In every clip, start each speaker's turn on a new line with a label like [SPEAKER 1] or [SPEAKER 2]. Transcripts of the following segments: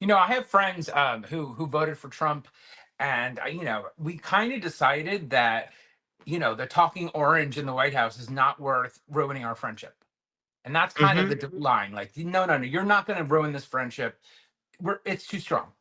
[SPEAKER 1] I have friends who voted for Trump, and we kind of decided that the talking orange in the White House is not worth ruining our friendship, and that's kind of
[SPEAKER 2] Hmm.
[SPEAKER 1] the line. Like, no, no, no, you're not going to ruin this friendship. It's too strong.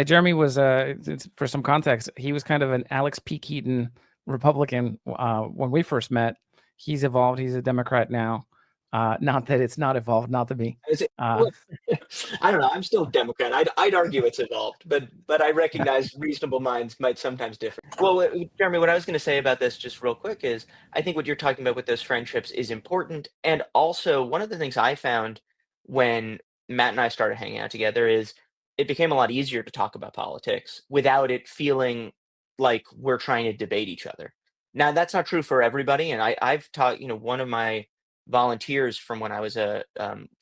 [SPEAKER 3] Jeremy was, for some context, he was kind of an Alex P. Keaton Republican when we first met. He's evolved. He's a Democrat now. Not that it's not evolved, not to be.
[SPEAKER 2] Is it,
[SPEAKER 3] Uh,
[SPEAKER 2] well, I don't know. I'm still a Democrat. I'd argue it's evolved, but I recognize reasonable minds might sometimes differ. Well, Jeremy, what I was going to say about this just real quick is I think what you're talking about with those friendships is important. And also, one of the things I found when Matt and I started hanging out together is it became a lot easier to talk about politics without it feeling like we're trying to debate each other. Now, that's not true for everybody. And I've taught, one of my volunteers from when I was a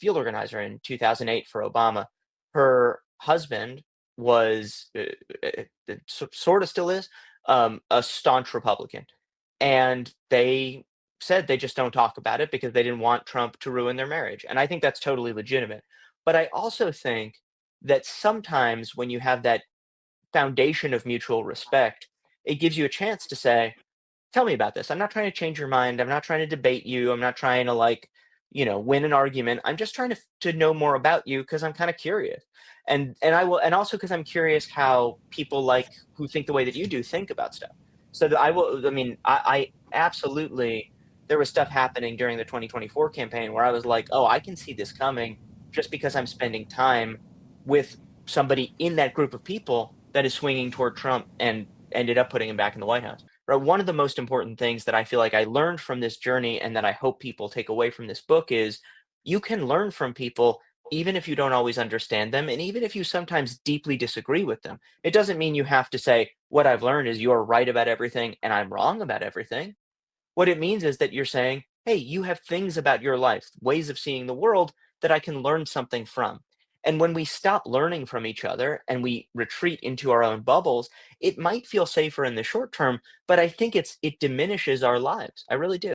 [SPEAKER 2] field organizer in 2008 for Obama. Her husband was, sort of still is, a staunch Republican. And they said they just don't talk about it because they didn't want Trump to ruin their marriage. And I think that's totally legitimate. But I also think that sometimes when you have that foundation of mutual respect, it gives you a chance to say, tell me about this. I'm not trying to change your mind. I'm not trying to debate you. I'm not trying to win an argument. I'm just trying to know more about you because I'm kind of curious. And I will, and also because I'm curious how people like who think the way that you do think about stuff. So that I will, I mean, I absolutely, there was stuff happening during the 2024 campaign where I was like, oh, I can see this coming just because I'm spending time with somebody in that group of people that is swinging toward Trump and ended up putting him back in the White House. Right, one of the most important things that I feel like I learned from this journey and that I hope people take away from this book is you can learn from people even if you don't always understand them and even if you sometimes deeply disagree with them. It doesn't mean you have to say, what I've learned is you're right about everything and I'm wrong about everything. What it means is that you're saying, hey, you have things about your life, ways of seeing the world that I can learn something from. And when we stop learning from each other and we retreat into our own bubbles, it might feel safer in the short term, but I think it diminishes our lives. I really do.